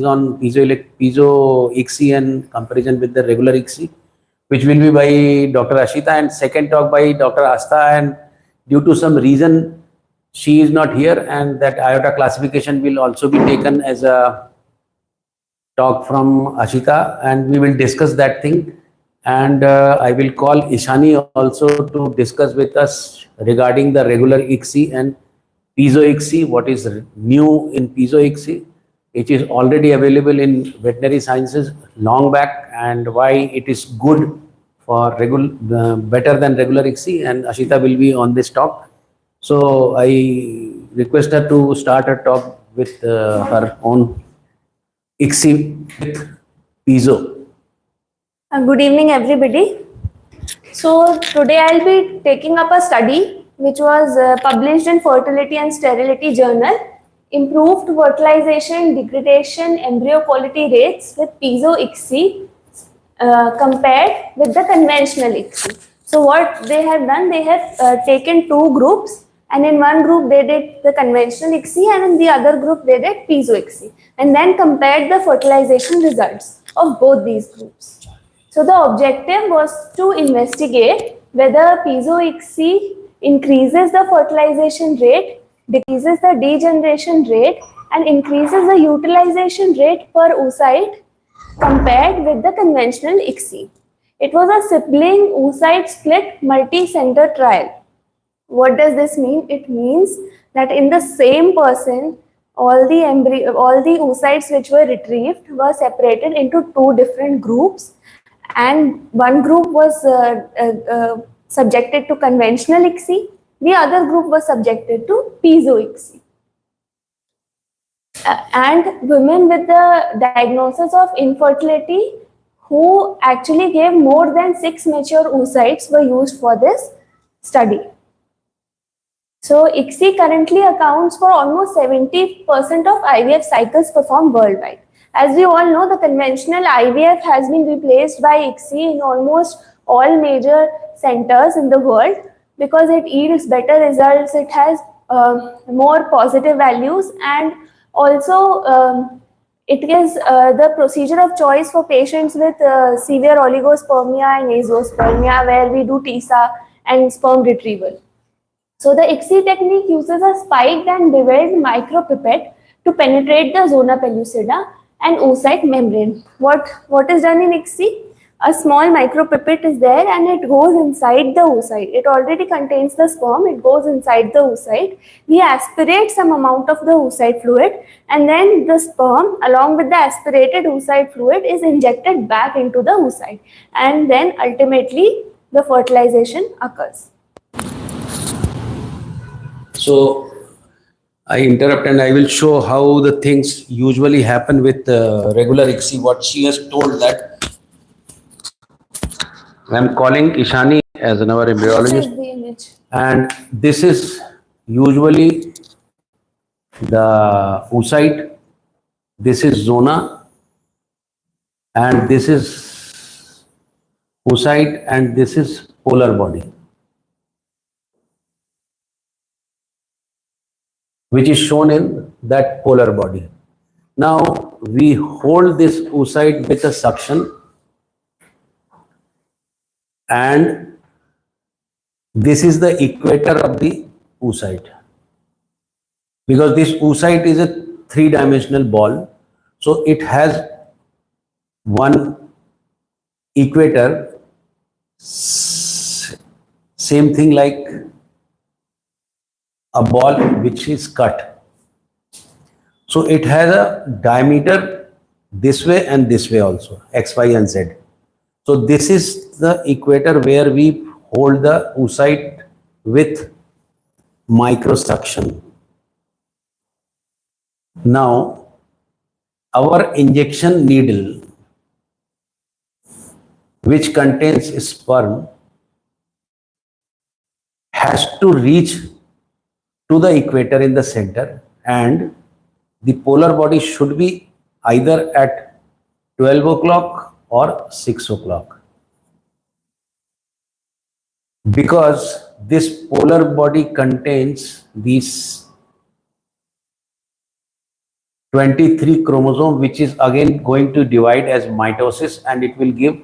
on piezo ICSI and comparison with the regular ICSI, which will be by Dr. Ashita, and second talk by Dr. Asta. And due to some reason, she is not here, and that iota classification will also be taken as a talk from Ashita, and we will discuss that thing. And I will call Ishani also to discuss with us regarding the regular ICSI and piezo ICSI, what is new in piezo ICSI. It is already available in veterinary sciences long back, and why it is good for better than regular ICSI, and Ashita will be on this talk. So I request her to start her talk with her own ICSI with piezo. Good evening, everybody. So today I'll be taking up a study which was published in Fertility and Sterility Journal, Improved Fertilization Degradation Embryo Quality Rates with Piezo ICSI compared with the conventional ICSI. So what they have done, they have taken two groups, and in one group they did the conventional ICSI, and in the other group they did Piezo ICSI, and then compared the fertilization results of both these groups. So the objective was to investigate whether piezo ICSI increases the fertilization rate, decreases the degeneration rate, and increases the utilization rate per oocyte compared with the conventional ICSI. It was a sibling oocyte split multi-center trial. What does this mean? It means that in the same person, all the oocytes which were retrieved were separated into two different groups, and one group was subjected to conventional ICSI, the other group was subjected to piezo ICSI. And women with the diagnosis of infertility who actually gave more than 6 mature oocytes were used for this study. So ICSI currently accounts for almost 70% of IVF cycles performed worldwide. As we all know, the conventional IVF has been replaced by ICSI in almost all major centers in the world because it yields better results, it has more positive values, and also it is the procedure of choice for patients with severe oligospermia and azoospermia, where we do TISA and sperm retrieval. So the ICSI technique uses a spiked and beveled micropipette to penetrate the zona pellucida and oocyte membrane. What is done in ICSI? A small micropipette is there and it goes inside the oocyte. It already contains the sperm, it goes inside the oocyte. We aspirate some amount of the oocyte fluid, and then the sperm along with the aspirated oocyte fluid is injected back into the oocyte, and then ultimately the fertilization occurs. So I interrupt and I will show how the things usually happen with regular ICSI. What she has told that I am calling Ishani as our embryologist, and this is usually the oocyte, this is zona, and this is oocyte, and this is polar body, which is shown in that polar body. Now we hold this oocyte with a suction, and this is the equator of the oocyte, because this oocyte is a three-dimensional ball, so it has one equator, same thing like a ball which is cut. So it has a diameter this way and this way also, x, y and z. So this is the equator where we hold the oocyte with microsuction. Now our injection needle, which contains sperm, has to reach to the equator in the center, and the polar body should be either at 12 o'clock or 6 o'clock, because this polar body contains these 23 chromosome, which is again going to divide as mitosis, and it will give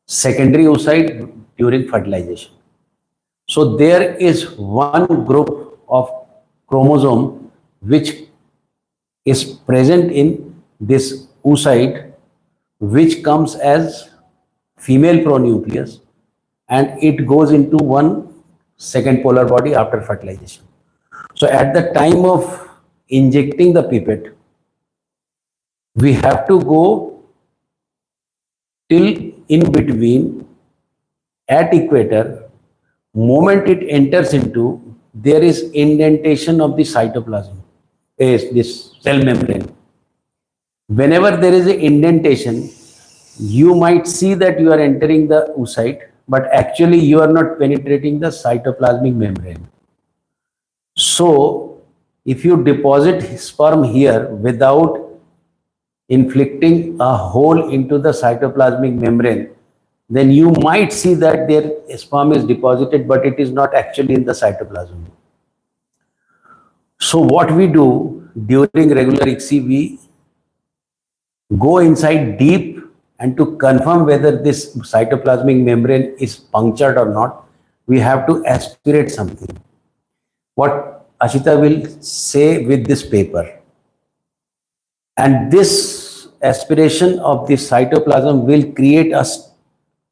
secondary oocyte during fertilization. So there is one group of chromosome which is present in this oocyte, which comes as female pronucleus, and it goes into one second polar body after fertilization. So at the time of injecting the pipette, we have to go till in between at equator. Moment it enters into, there is indentation of the cytoplasm, is this cell membrane. Whenever there is an indentation, you might see that you are entering the oocyte, but actually you are not penetrating the cytoplasmic membrane. So if you deposit sperm here without inflicting a hole into the cytoplasmic membrane, then you might see that their sperm is deposited, but it is not actually in the cytoplasm. So what we do during regular ICSI, we go inside deep, and to confirm whether this cytoplasmic membrane is punctured or not, we have to aspirate something. What Ashita will say with this paper. And this aspiration of the cytoplasm will create a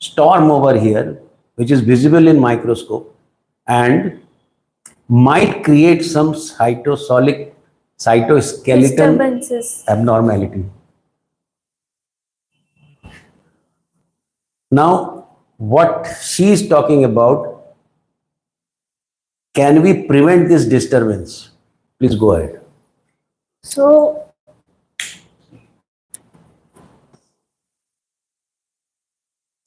storm over here, which is visible in microscope, and might create some cytoskeleton Disturbances. abnormality. Now, what she is talking about, can we prevent this disturbance? Please go ahead. So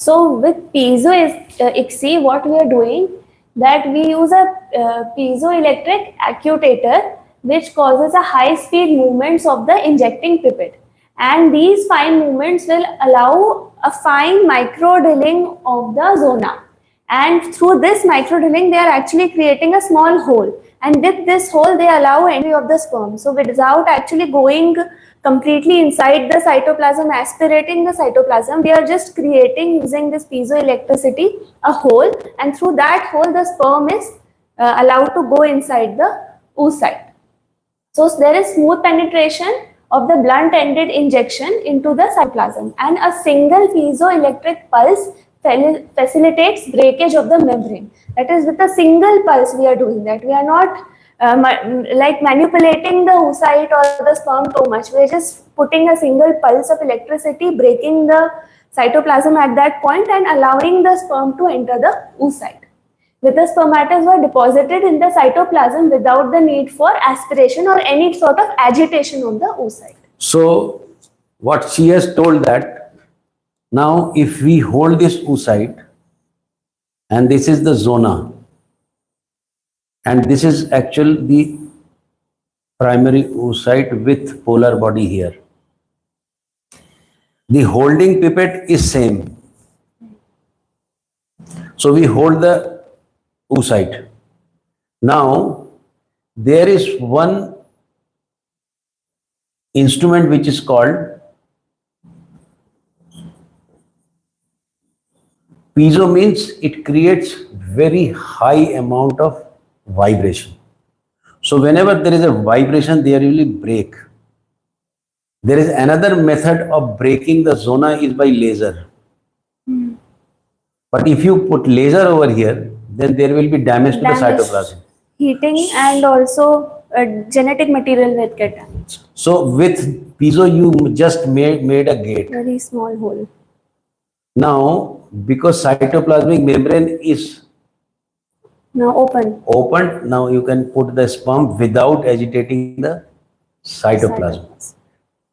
with piezo ICSI, what we are doing, that we use a piezoelectric actuator which causes a high speed movements of the injecting pipette, and these fine movements will allow a fine micro drilling of the zona, and through this micro drilling they are actually creating a small hole, and with this hole they allow entry of the sperm. So without actually going completely inside the cytoplasm, aspirating the cytoplasm, we are just creating, using this piezoelectricity, a hole, and through that hole the sperm is allowed to go inside the oocyte. So there is smooth penetration of the blunt ended injection into the cytoplasm, and a single piezoelectric pulse facilitates breakage of the membrane. That is, with a single pulse we are doing that. We are not like manipulating the oocyte or the sperm too much. We are just putting a single pulse of electricity, breaking the cytoplasm at that point and allowing the sperm to enter the oocyte. With the spermata were deposited in the cytoplasm without the need for aspiration or any sort of agitation on the oocyte. So what she has told, that now if we hold this oocyte, and this is the zona, and this is actually the primary oocyte with polar body here. The holding pipette is same. So we hold the oocyte. Now there is one instrument which is called piezo, means it creates very high amount of vibration. So whenever there is a vibration, there will be break. There is another method of breaking the zona is by laser. But if you put laser over here, then there will be damage to the cytoplasm. Heating and also genetic material will get damaged. So with piezo, you just made a gate. Very small hole. Now, because cytoplasmic membrane is now open, now you can put the sperm without agitating the cytoplasm.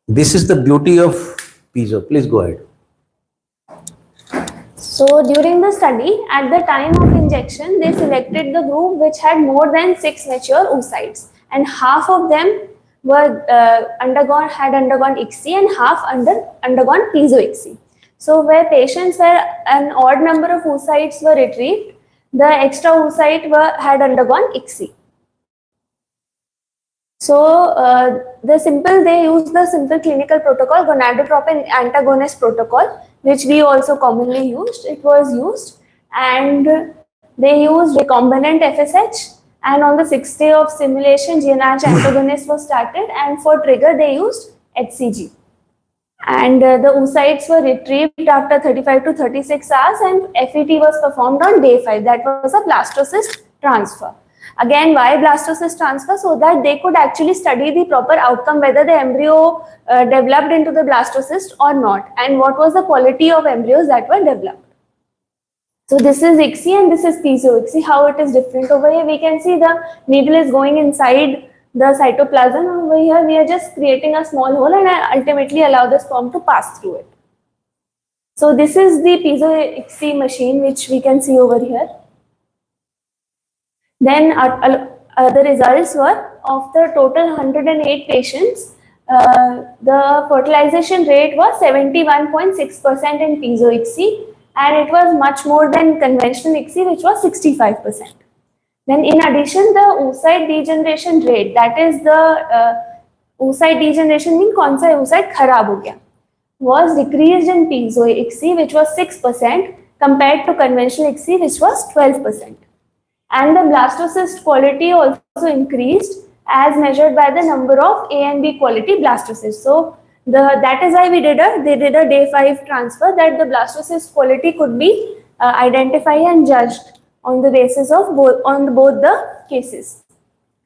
This is the beauty of piezo. Please go ahead. So during the study, at the time of injection, they selected the group which had more than 6 mature oocytes, and half of them were had undergone ICSI and half undergone piezo ICSI. So where patients where an odd number of oocytes were retrieved, the extra oocyte had undergone ICSI. So they use the simple clinical protocol, gonadotropin antagonist protocol, which we also commonly used. It was used, and they used recombinant FSH. And on the 6th day of simulation, GnRH antagonist was started, and for trigger they used HCG. And the oocytes were retrieved after 35 to 36 hours, and FET was performed on day 5. That was a blastocyst transfer. Again, why blastocyst transfer? So that they could actually study the proper outcome, whether the embryo developed into the blastocyst or not, and what was the quality of embryos that were developed. So this is ICSI and this is piezo ICSI. How it is different over here, we can see the needle is going inside the cytoplasm. Over here we are just creating a small hole and ultimately allow the sperm to pass through it. So this is the piezo ICSI machine which we can see over here. Then the results were, of the total 108 patients, the fertilization rate was 71.6% in piezo ICSI, and it was much more than conventional ICSI, which was 65%. Then in addition, the oocyte degeneration rate, that is the oocyte degeneration means kaun sa oocyte kharab ho gaya, was decreased in piezo ICSI, which was 6% compared to conventional ICSI, which was 12%. And the blastocyst quality also increased as measured by the number of A and B quality blastocysts. So that is why they did a day 5 transfer, that the blastocyst quality could be identified and judged on the basis of both the cases.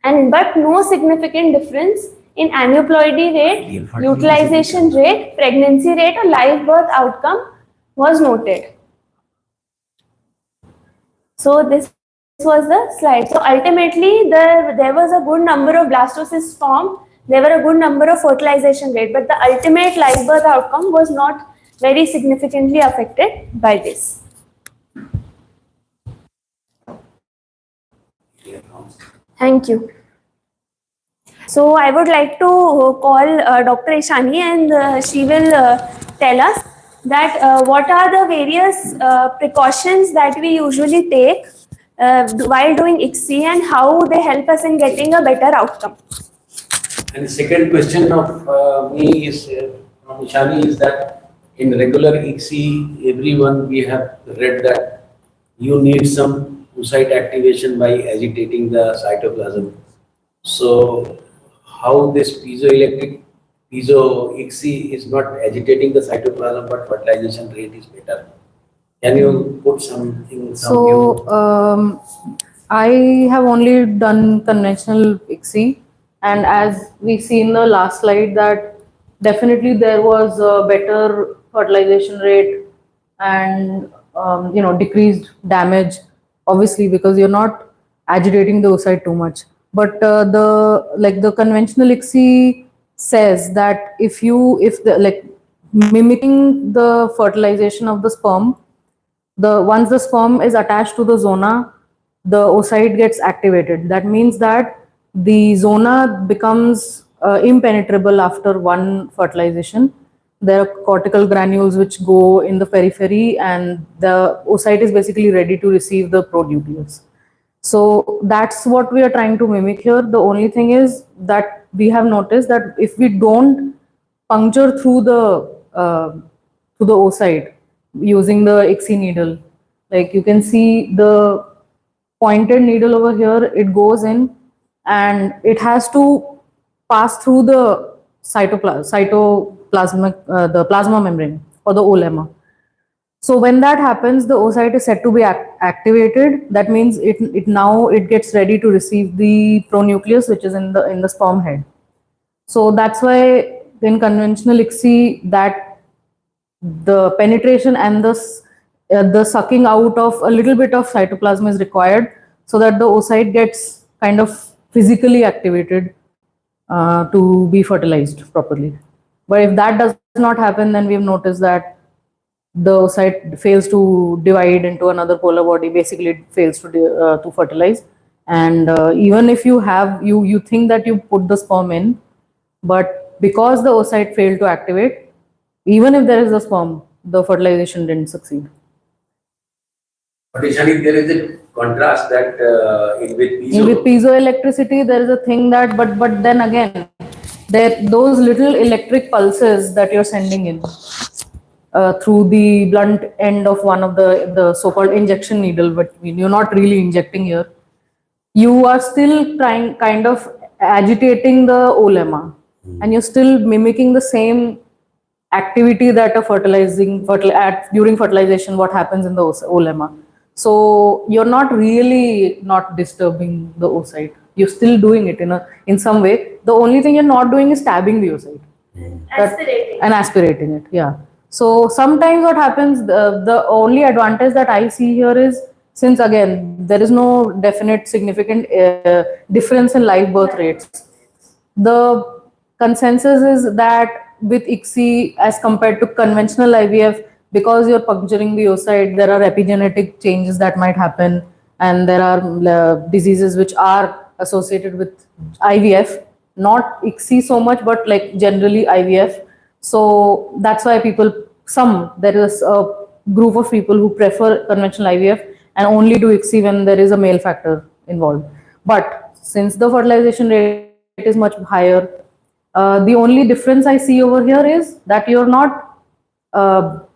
But no significant difference in aneuploidy rate, utilization rate, pregnancy rate, or live birth outcome was noted. So this was the slide. So ultimately, there was a good number of blastocysts formed. There were a good number of fertilization rate, but the ultimate live birth outcome was not very significantly affected by this. Thank you. So I would like to call Dr. Ishani, and she will tell us that what are the various precautions that we usually take while doing ICSI and how they help us in getting a better outcome. And the second question of me is from Ishani is that in regular ICSI, everyone we have read that you need some oocyte activation by agitating the cytoplasm. So how this piezo ICSI is not agitating the cytoplasm, but fertilization rate is better. Can you put something? I have only done conventional ICSI, and as we see in the last slide that definitely there was a better fertilization rate and decreased damage, obviously because you're not agitating the oocyte too much. But the conventional ICSI says that if mimicking the fertilization of the sperm, once the sperm is attached to the zona, the oocyte gets activated. That means that the zona becomes impenetrable after one fertilization. There are cortical granules which go in the periphery, and the oocyte is basically ready to receive the pronucleus. So that's what we are trying to mimic here. The only thing is that we have noticed that if we don't puncture through the oocyte using the ICSI needle, like you can see the pointed needle over here, it goes in and it has to pass through the the plasma membrane or the olemma. So when that happens, the oocyte is said to be activated. That means it now gets ready to receive the pronucleus, which is in the sperm head. So that's why in conventional ICSI that the penetration and the sucking out of a little bit of cytoplasm is required, so that the oocyte gets kind of physically activated to be fertilized properly. But if that does not happen, then we've noticed that the oocyte fails to divide into another polar body. Basically, it fails to fertilize. And even if you think that you put the sperm in, but because the oocyte failed to activate, even if there is a sperm, the fertilization didn't succeed. But Ishani, there is a contrast that With piezoelectricity, there is a thing that, but then again, those little electric pulses that you're sending in through the blunt end of one of the so-called injection needle, but you're not really injecting here. You are still trying, kind of agitating the O lemma, and you're still mimicking the same activity that during fertilization, what happens in the O lemma. So you're not really not disturbing the oocyte. You're still doing it in some way. The only thing you're not doing is stabbing the oocyte. And aspirating it, yeah. So sometimes what happens, the only advantage that I see here is, since again, there is no definite significant difference in live birth rates, the consensus is that with ICSI as compared to conventional IVF, because you're puncturing the oocyte, there are epigenetic changes that might happen, and there are diseases which are associated with IVF, not ICSI so much, but like generally IVF. So that's why there is a group of people who prefer conventional IVF and only do ICSI when there is a male factor involved. But since the fertilization rate is much higher, the only difference I see over here is that you're not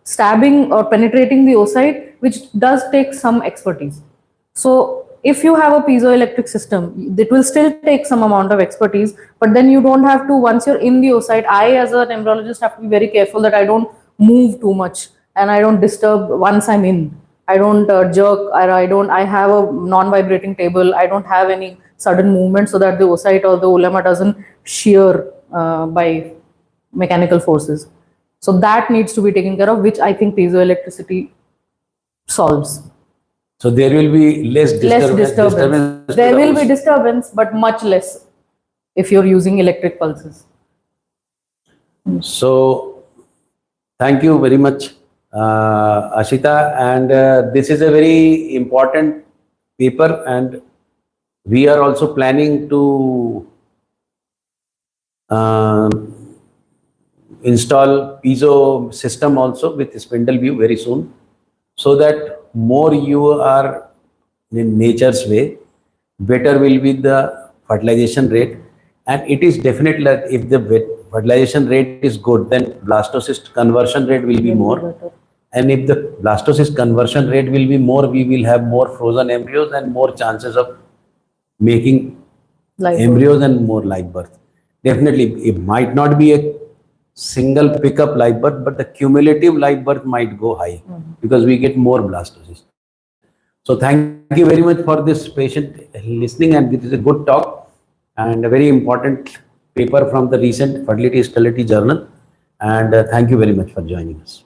stabbing or penetrating the oocyte, which does take some expertise. So if you have a piezoelectric system, it will still take some amount of expertise, but then you don't have to, once you're in the oocyte, I as an embryologist have to be very careful that I don't move too much and I don't disturb once I'm in. I don't jerk, or I have a non-vibrating table, I don't have any sudden movement so that the oocyte or the O lemma doesn't shear by mechanical forces. So that needs to be taken care of, which I think piezoelectricity solves. So there will be less disturbance. There will be disturbance, but much less if you're using electric pulses. So thank you very much, Ashita. And this is a very important paper, and we are also planning to install piezo system also with spindle view very soon, so that more you are in nature's way, better will be the fertilization rate. And it is definitely that if the fertilization rate is good, then blastocyst conversion rate will be more. And if the blastocyst conversion rate will be more, we will have more frozen embryos and more chances of making embryos and more live birth. Definitely, it might not be a single pickup live birth, but the cumulative live birth might go high because we get more blastocysts. So thank you very much for this patient listening, and this is a good talk and a very important paper from the recent Fertility Sterility Journal. And thank you very much for joining us.